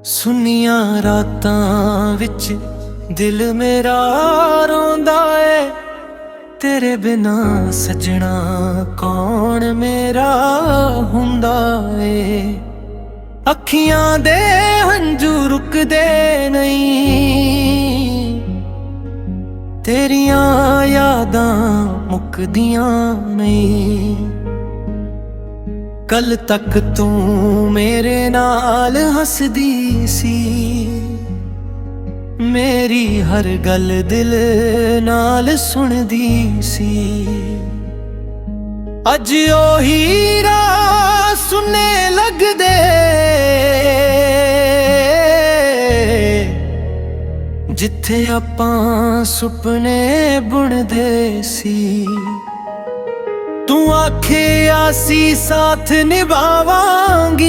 ਸੁਨੀਆਂ ਰਾਤਾਂ ਵਿੱਚ ਦਿਲ ਮੇਰਾ ਰੋਂਦਾ ਏ, ਤੇਰੇ ਬਿਨਾ ਸਜਣਾ ਕੌਣ ਮੇਰਾ ਹੁੰਦਾ ਏ। ਅੱਖੀਆਂ ਦੇ ਹੰਝੂ ਰੁਕਦੇ ਨਹੀਂ, ਤੇਰੀਆਂ ਯਾਦਾਂ ਮੁੱਕਦੀਆਂ ਨਹੀਂ। ਕੱਲ ਤੱਕ ਤੂੰ ਮੇਰੇ ਨਾਲ ਹੱਸਦੀ ਸੀ, ਮੇਰੀ ਹਰ ਗੱਲ ਦਿਲ ਨਾਲ ਸੁਣਦੀ ਸੀ। ਅੱਜ ਉਹੀ ਰਾਹ ਸੁਨੇ ਲੱਗਦੇ, ਜਿੱਥੇ ਆਪਾਂ ਸੁਪਨੇ ਬੁਣਦੇ ਸੀ। ਤੂੰ ਆਖਿਆ ਸੀ ਸਾਥ ਨਿਭਾਵਾਂਗੀ,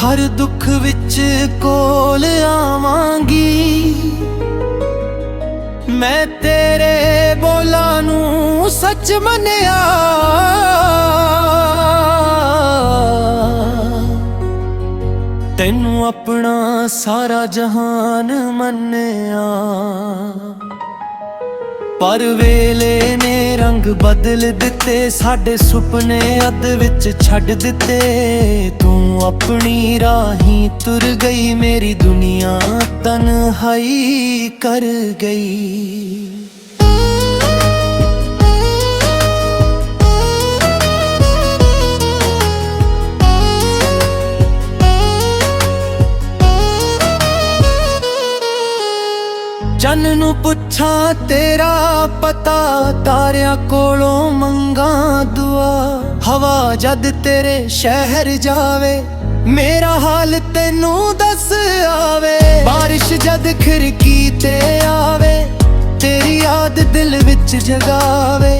ਹਰ ਦੁੱਖ ਵਿੱਚ ਕੋਲ ਆਵਾਂਗੀ। ਮੈਂ ਤੇਰੇ ਬੋਲਾਂ ਨੂੰ ਸੱਚ ਮੰਨਿਆ, ਤੈਨੂੰ ਆਪਣਾ ਸਾਰਾ ਜਹਾਨ ਮੰਨਿਆ। ਪਰ ਵੇਲੇ ਨੇ ਰੰਗ ਬਦਲ ਦਿੱਤੇ, ਸਾਡੇ ਸੁਪਨੇ ਅੱਧ ਵਿੱਚ ਛੱਡ ਦਿੱਤੇ। ਤੂੰ ਆਪਣੀ ਰਾਹੀਂ ਤੁਰ ਗਈ, ਮੇਰੀ ਦੁਨੀਆ ਤਨਹਾਈ ਕਰ ਗਈ। ਚੰਨ ਨੂੰ ਪੁੱਛਾਂ ਤੇਰਾ ਪਤਾ, ਤਾਰਿਆਂ ਕੋਲੋਂ ਮੰਗਾਂ ਦੁਆ। ਹਵਾ ਜਦ ਤੇਰੇ ਸ਼ਹਿਰ ਜਾਵੇ, ਮੇਰਾ ਹਾਲ ਤੈਨੂੰ ਦੱਸ ਆਵੇ। ਬਾਰਿਸ਼ ਜਦ ਖਿੜਕੀ ਤੇ ਆਵੇ, ਤੇਰੀ ਯਾਦ ਦਿਲ ਵਿੱਚ ਜਗਾਵੇ।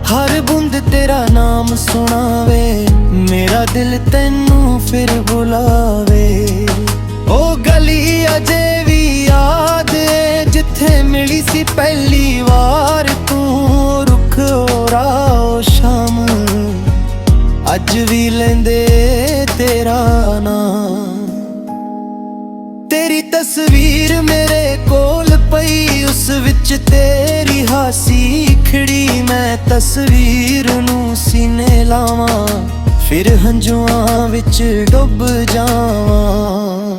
ਹਰ ਬੂੰਦ ਤੇਰਾ ਨਾਮ ਸੁਣਾਵੇ, ਮੇਰਾ ਦਿਲ ਤੈਨੂੰ ਫਿਰ ਬੁਲਾਵੇ। ਉਹ ਗਲੀ ਅਜੇ ਵੀ ਯਾਦ ਏ, ਜਿੱਥੇ ਮਿਲੀ ਸੀ ਪਹਿਲੀ ਵਾਰ ਤੂੰ। ਰੁੱਖ ਰਾਹ ਸ਼ਾਮ ਅੱਜ ਵੀ ਲੈਂਦੇ ਤੇਰਾ ਨਾਂ। ਤੇਰੀ ਤਸਵੀਰ ਮੇਰੇ ਕੋਲ ਪਈ, ਉਸ ਵਿੱਚ ਤੇਰੀ ਹਾਸੀ ਖਿੜੀ। ਮੈਂ ਤਸਵੀਰ ਨੂੰ ਸੀਨੇ ਲਾਵਾਂ, ਫਿਰ ਹੰਝੂਆਂ ਵਿੱਚ ਡੁੱਬ ਜਾਵਾਂ।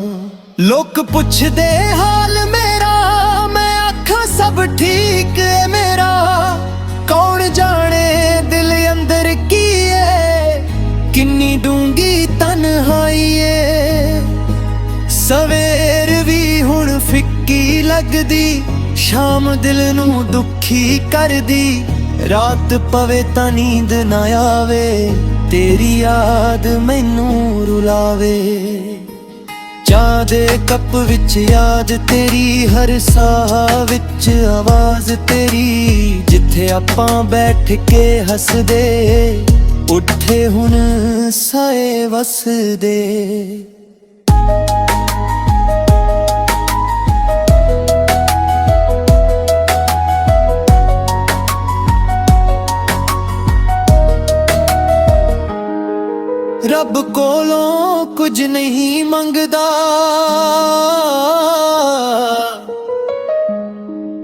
ਲੋਕ ਪੁੱਛਦੇ ਹਾਲ ਮੇਰਾ, ਮੈਂ ਆਖਾਂ ਸਭ ਠੀਕ ਏ ਮੇਰਾ। ਕੌਣ ਜਾਣੇ ਦਿਲ ਅੰਦਰ ਕੀ ਏ, ਕਿੰਨੀ ਡੂੰਗੀ ਤਨਹਾਈ ਏ। ਸਵੇਰ ਵੀ ਹੁਣ ਫਿੱਕੀ ਲੱਗਦੀ, ਸ਼ਾਮ ਦਿਲ ਨੂੰ ਦੁਖੀ ਕਰਦੀ। ਰਾਤ ਪਵੇ ਤਾਂ ਨੀਂਦ ਨਾ ਆਵੇ, ਤੇਰੀ ਯਾਦ ਮੈਨੂੰ ਰੁਲਾਵੇ। ਚਾਹ ਦੇ ਕੱਪ ਵਿੱਚ ਯਾਦ ਤੇਰੀ, ਹਰ ਸਾਹ ਵਿੱਚ ਆਵਾਜ਼ ਤੇਰੀ। ਜਿੱਥੇ ਆਪਾਂ ਬੈਠ ਕੇ ਹੱਸਦੇ, ਉੱਠੇ ਹੁਣ ਸਾਏ ਵਸਦੇ। ਰੱਬ ਕੋਲੋਂ ਕੁਝ ਨਹੀਂ ਮੰਗਦਾ,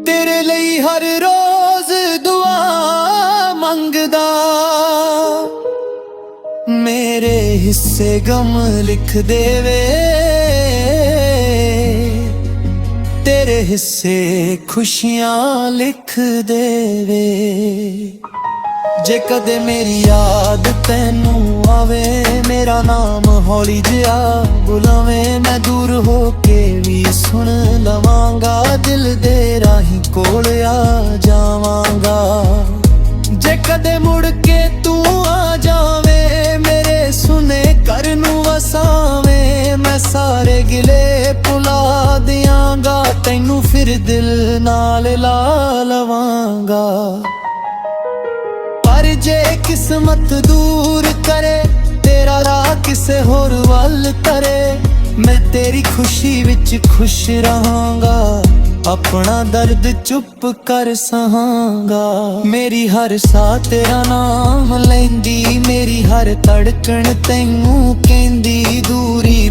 ਤੇਰੇ ਲਈ ਹਰ ਰੋਜ਼ ਦੁਆ ਮੰਗਦਾ। ਮੇਰੇ ਹਿੱਸੇ ਗਮ ਲਿਖ ਦੇਵੇ, ਤੇਰੇ ਹਿੱਸੇ ਖੁਸ਼ੀਆਂ ਲਿਖ ਦੇਵੇ। ਜੇ ਕਦੇ ਮੇਰੀ ਯਾਦ ਤੈਨੂੰ ਆਵੇ, ਮੇਰਾ ਨਾਮ ਹੌਲੀ ਜਿਹਾ ਬੁਲਾਵੇਂ। ਮੈਂ ਦੂਰ ਹੋ ਕੇ ਵੀ ਸੁਣ ਲਵਾਂਗਾ, ਦਿਲ ਦੇ ਰਾਹੀਂ ਕੋਲ ਆ ਜਾਵਾਂਗਾ। ਜੇ ਕਦੇ ਮੁੜ ਕੇ ਤੂੰ ਆ ਜਾਵੇਂ, ਮੇਰੇ ਸੁਨੇ ਘਰ ਨੂੰ ਵਸਾਵੇਂ। ਮੈਂ ਸਾਰੇ ਗਿਲੇ ਭੁਲਾ ਦਿਆਂਗਾ, ਤੈਨੂੰ ਫਿਰ ਦਿਲ ਨਾਲ ਲਾ ਲਵਾਂਗਾ। ਜੇ ਕਿਸਮਤ ਦੂਰ ਕਰੇ, ਤੇਰਾ ਰਾਹ ਕਿਸੇ ਹੋਰ ਵੱਲ ਤਰੇ। ਮੈਂ ਤੇਰੀ ਖੁਸ਼ੀ ਵਿੱਚ ਖੁਸ਼ ਰਹਾਂਗਾ, ਆਪਣਾ ਦਰਦ ਚੁੱਪ ਕਰ ਸਹਾਂਗਾ। ਮੇਰੀ ਹਰ ਸਾਹ ਤੇਰਾ ਨਾਮ ਲੈਂਦੀ, ਮੇਰੀ ਹਰ ਧੜਕਣ ਤੈਨੂੰ ਕਹਿੰਦੀ। ਦੂਰੀ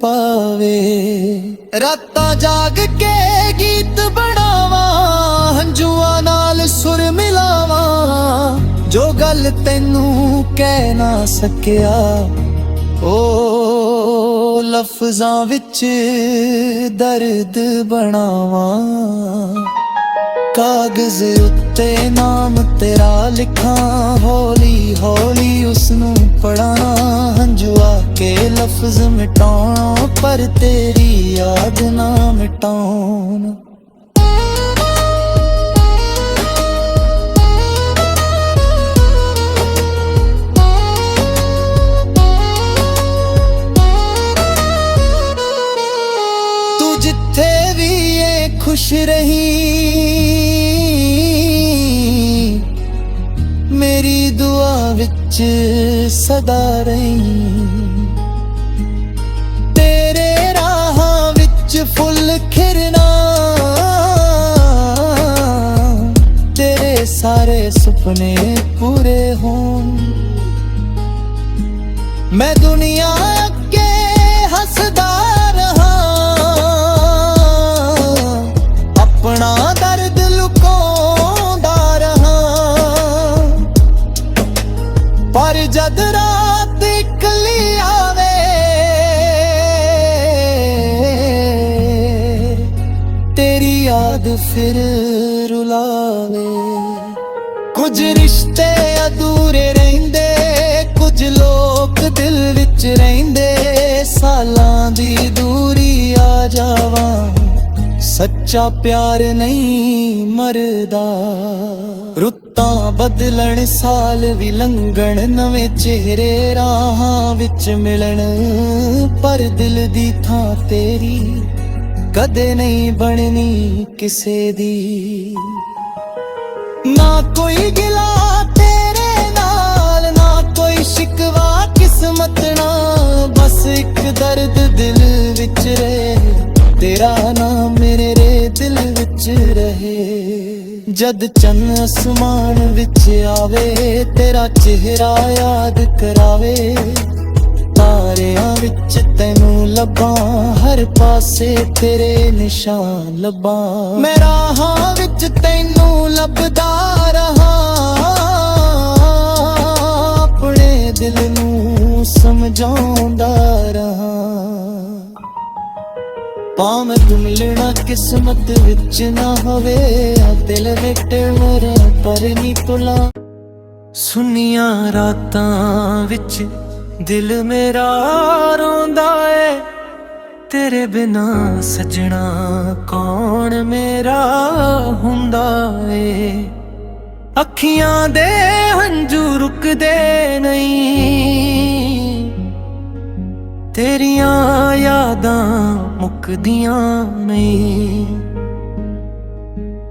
ਪਾਵੇ। ਰਾਤਾਂ ਜਾਗ ਕੇ ਗੀਤ ਬਣਾਵਾਂ, ਹੰਝੂਆਂ ਨਾਲ ਸੁਰ ਮਿਲਾਵਾਂ, ਜੋ ਗੱਲ ਤੈਨੂੰ ਕਹਿ ਨਾ ਸਕਿਆ ਓ ਲਫ਼ਜ਼ਾਂ ਵਿੱਚ ਦਰਦ ਬਣਾਵਾਂ। ਕਾਗਜ਼ ਉੱਤੇ ਨਾਮ ਤੇਰਾ ਲਿਖਾਂ, ਹੌਲੀ ਹੌਲੀ ਉਸਨੂੰ ਪੜ੍ਹਾਂ, ਹੰਝੂ ਆ ਕੇ ਲਫ਼ਜ਼ ਮਿਟਾਉਣ ਪਰ ਤੇਰੀ ਯਾਦ ਨਾ ਮਿਟਾਉਣ। ਤੂੰ ਜਿੱਥੇ ਵੀ ਏ ਖੁਸ਼ ਰਹੀਂ, ਮੇਰੀ ਦੁਆ ਵਿੱਚ ਸਦਾ ਰਹੀਂ। ਤੇਰੇ ਰਾਹਾਂ ਵਿੱਚ ਫੁੱਲ ਖਿੜਨਾ, ਤੇਰੇ ਸਾਰੇ ਸੁਪਨੇ ਪੂਰੇ ਹੋਣ। ਮੈਂ ਦੁਨੀਆ ਅੱਗੇ ਹੱਸਦਾ ਰਹਾਂ, ਆਪਣਾ ਦਰਦ ਲੁਕਾਉਂਦਾ ਰਹਾਂ। ਪਰ ਜਦ ਰਾਤ ਇਕੱਲੀ ਆਵੇ, ਤੇਰੀ ਯਾਦ ਫਿਰ ਰੁਲਾਵੇ। ਕੁਝ ਰਿਸ਼ਤੇ ਅਧੂਰੇ ਰਹਿੰਦੇ, ਕੁਝ ਲੋਕ ਦਿਲ ਵਿੱਚ ਰਹਿੰਦੇ। ਸਾਲਾਂ ਦੀ ਦੂਰੀ ਆ ਜਾਵਾਂ, ਸੱਚਾ ਪਿਆਰ ਨਹੀਂ ਮਰਦਾ। ਰੁੱਤਾਂ ਬਦਲਣ, ਸਾਲ ਵੀ ਲੰਘਣ, ਨਵੇਂ ਚਿਹਰੇ ਰਾਹਾਂ ਵਿੱਚ ਮਿਲਣ, ਪਰ ਦਿਲ ਦੀ ਥਾਂ ਤੇਰੀ ਕਦੇ ਨਹੀਂ ਬਣਨੀ ਕਿਸੇ ਦੀ। ਨਾ ਕੋਈ ਗਿਲਾ ਤੇਰੇ ਨਾਲ, ਨਾ ਕੋਈ ਸ਼ਿਕਵਾ ਕਿਸਮਤ ਨਾਲ, ਬਸ ਇੱਕ ਦਰਦ ਦਿਲ ਵਿੱਚ ਰਹੇ, ਤੇਰਾ ਨਾਮ ਮੇਰੇ ਦਿਲ ਵਿੱਚ ਰਹੇ। ਜਦ ਚੰਨ ਅਸਮਾਨ ਵਿੱਚ ਆਵੇ, ਤੇਰਾ ਚਿਹਰਾ ਯਾਦ ਕਰਾਵੇ। ਤਾਰਿਆਂ ਵਿੱਚ ਤੈਨੂੰ ਲੱਭਾਂ, ਹਰ ਪਾਸੇ ਤੇਰੇ ਨਿਸ਼ਾਨ ਲੱਭਾਂ। ਮੈਂ ਰਾਹਾਂ ਵਿੱਚ ਤੈਨੂੰ ਲੱਭਦਾ ਰਹਾਂ, ਆਪਣੇ ਦਿਲ ਨੂੰ ਸਮਝਾਉਂਦਾ ਰਹਾਂ। ਭਾਵੇਂ ਤੂੰ ਮਿਲਣਾ ਕਿਸਮਤ ਵਿੱਚ ਨਾ ਹੋਵੇ, ਆ ਦਿਲ ਵਿੱਚ ਮੇਰਾ ਪਰ ਨਹੀਂ ਭੁਲਾ। ਸੁੰਨੀਆਂ ਰਾਤਾਂ ਵਿੱਚ ਦਿਲ ਮੇਰਾ ਰੋਂਦਾ ਏ, ਤੇਰੇ ਬਿਨਾ ਸਜਣਾ ਕੌਣ ਮੇਰਾ ਹੁੰਦਾ ਏ। ਅੱਖੀਆਂ ਦੇ ਹੰਝੂ ਰੁਕਦੇ ਨਹੀਂ, ਤੇਰੀਆਂ ਯਾਦਾਂ ਮੁੱਕਦੀਆਂ ਨਹੀਂ।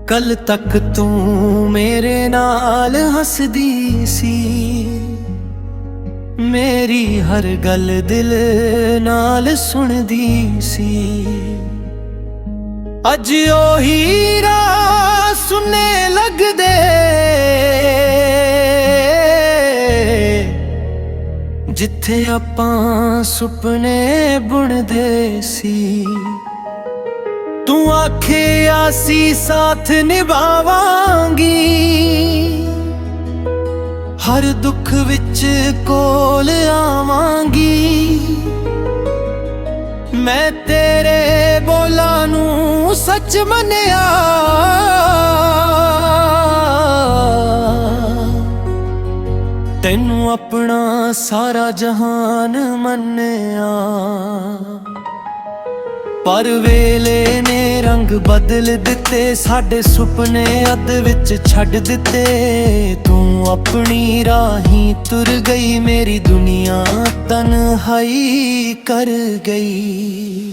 ਕੱਲ ਤੱਕ ਤੂੰ ਮੇਰੇ ਨਾਲ ਹੱਸਦੀ ਸੀ, ਮੇਰੀ ਹਰ ਗੱਲ ਦਿਲ ਨਾਲ ਸੁਣਦੀ ਸੀ। ਅੱਜ ਉਹੀ ਰਾਹ ਸੁਣੇ ਲੱਗਦੇ, ਜਿੱਥੇ ਆਪਾਂ ਸੁਪਨੇ ਬੁਣਦੇ ਸੀ। ਤੂੰ ਆਖਿਆ ਸੀ ਸਾਥ ਨਿਭਾਵਾਂਗੀ, ਹਰ ਦੁੱਖ ਵਿੱਚ ਕੋਲ ਆਵਾਂਗੀ। ਮੈਂ ਤੇਰੇ ਬੋਲਾਂ ਨੂੰ ਸੱਚ ਮੰਨਿਆ, ਤੈਨੂੰ ਆਪਣਾ ਸਾਰਾ ਜਹਾਨ ਮੰਨਿਆ। ਪਰ ਵੇਲੇ ਨੇ ਰੰਗ ਬਦਲ ਦਿੱਤੇ, ਸਾਡੇ ਸੁਪਨੇ ਅੱਧ ਵਿੱਚ ਛੱਡ ਦਿੱਤੇ। ਤੂੰ ਆਪਣੀ ਰਾਹੀਂ ਤੁਰ ਗਈ, ਮੇਰੀ ਦੁਨੀਆ ਤਨਹਾਈ ਕਰ ਗਈ।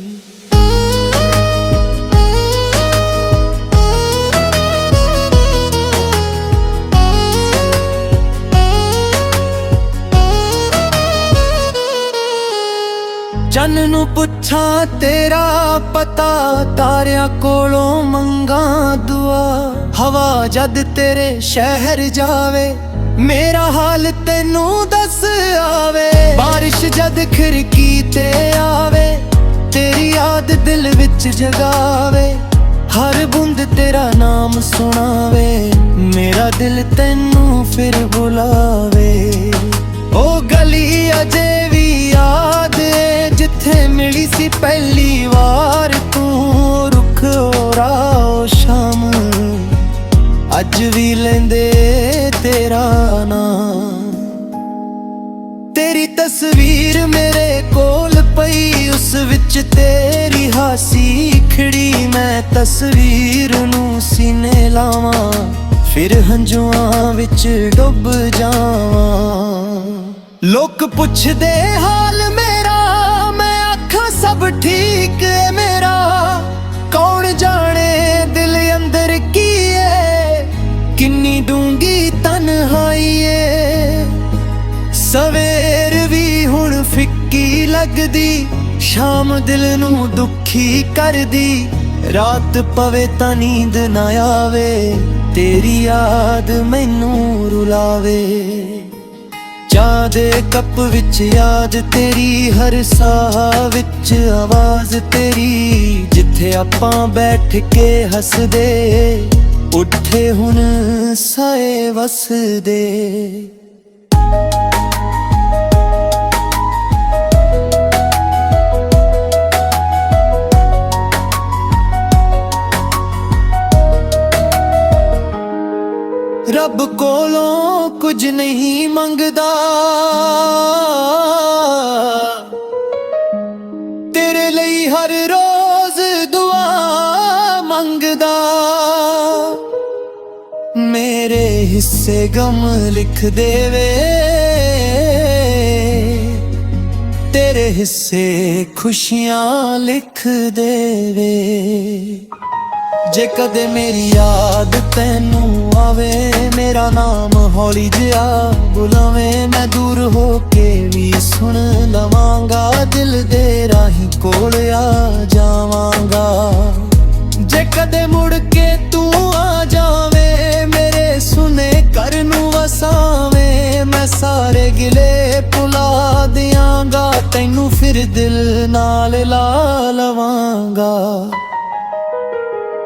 ਚੰਨ ਨੂੰ ਪੁੱਛਾਂ ਤੇਰਾ ਪਤਾ, ਤਾਰਿਆਂ ਕੋਲੋਂ ਮੰਗਾਂ ਦੁਆ। ਹਵਾ ਜਦ ਤੇਰੇ ਸ਼ਹਿਰ ਜਾਵੇ, ਮੇਰਾ ਹਾਲ ਤੈਨੂੰ ਦੱਸ ਆਵੇ। ਬਾਰਿਸ਼ ਜਦ ਖਿੜਕੀ ਤੇ ਆਵੇ, तेरी याद दिल विच जगावे, हर बूंद तेरा नाम सुनावे, मेरा दिल तैनू फिर बुलावे। ओ गली अजे भी याद है जिथे मिली सी पहली वार तू, रुख ओरा ओ शाम अज भी लेंदे तेरा नाम। तेरी तस्वीर मेरे कोल पई, उस विच तेरी हासी खड़ी, मैं तस्वीर नू सीने लावां, फिर हंजुआं विच डुब जावां। लोक पुछदे हाल मेरा, मैं आखां सब ठीक है मेरा, कौन जाने दिल अंदर की है, किन्नी डूंगी तन्हाई है। सवेर भी हुण फिक्की लगदी, शाम दिल नू दुखी कर दी, रात पवे तां नींद ना आवे, तेरी याद मैनू रुलावे। चाह दे कप विच याद तेरी, हर साह विच आवाज तेरी, जिथे आपां बैठ के हसदे, उठे हुण साए वसदे। रब कोलों कुछ नहीं मंगदा, तेरे लिए हर रोज दुआ मंगदा, मेरे हिस्से गम लिख देवे, तेरे हिस्से खुशियां लिख देवे। जे कदे मेरी याद तैनू आवे, मेरा नाम हौली जिहा बुलावे, मैं दूर हो के भी सुन लवांगा, दिल दे राही कोल आ जावांगा। जे कदे मुड़ के तू आ जावे, मेरे सुने घर नू वसावे, मैं सारे गिले भुला दियांगा, तैनू फिर दिल नाल ला लवांगा।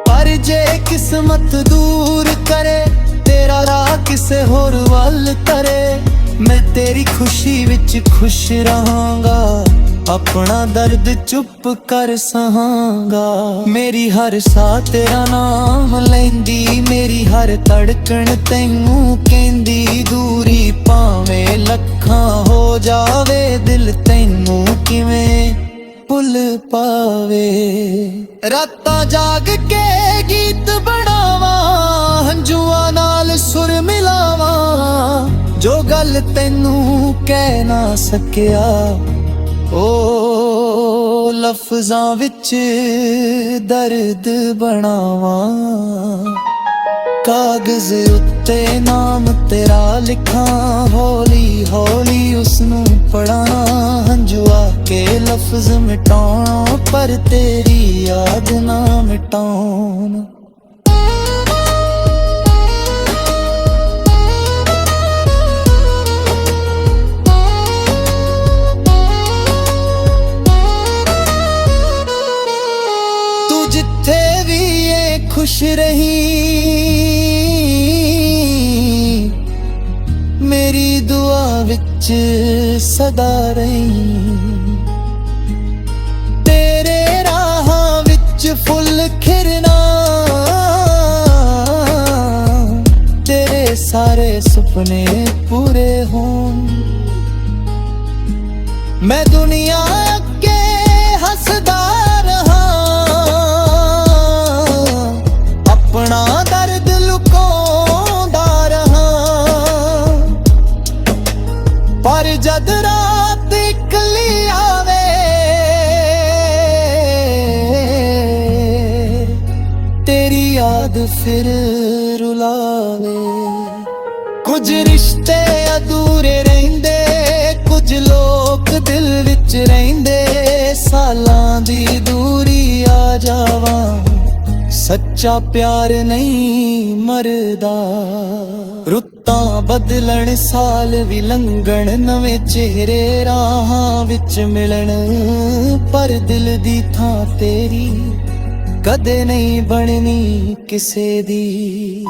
पर जे किस्मत दूर करे, तेरा राह किसे होर वल तरे, मैं तेरी खुशी विच खुश रहांगा, अपना दर्द चुप कर सहांगा। मेरी हर साह तेरा नाम लैंदी, मेरी हर धड़कन तैनू कहंदी, दूरी भावें लखां हो जावे, दिल तैनू किवें भुल पावे। रातां जाग के गीत बनावां, हंजुआं नाल सुर मिलावां, जो गल तैनू कह ना सकिया, ओ लफ्जां विच दर्द बनावां। कागज उत्ते नाम तेरा लिखां, हौली हौली उसनू पढ़ां, हंजुआ के लफ्ज मिटाउण, पर तेरी याद ना मिटाउण। तू जिथे भी है खुश रही, मेरी दुआ विच सदा रही, तेरे राहां विच फुल खिरना, तेरे सारे सुपने पूरे होन। मैं दुनिया अगे हसदा रहा, अपना दर्द लुकाउंदा रहा, पर जद रात इकली आवे, तेरी याद फिर रुलावे। कुछ रिश्ते अधूरे रहिंदे, कुछ लोग दिल विच रहिंदे, सालां दी दूरी आ जावां, सच्चा प्यार नहीं मरदा। रुत ਰੁੱਤਾਂ ਬਦਲਣ ਸਾਲ ਵੀ ਲੰਘਣ ਨਵੇਂ ਚਿਹਰੇ ਰਾਹਾਂ ਵਿੱਚ ਮਿਲਣ ਪਰ ਦਿਲ ਦੀ ਥਾਂ ਤੇਰੀ ਕਦੇ ਨਹੀਂ ਬਣਨੀ ਕਿਸੇ ਦੀ।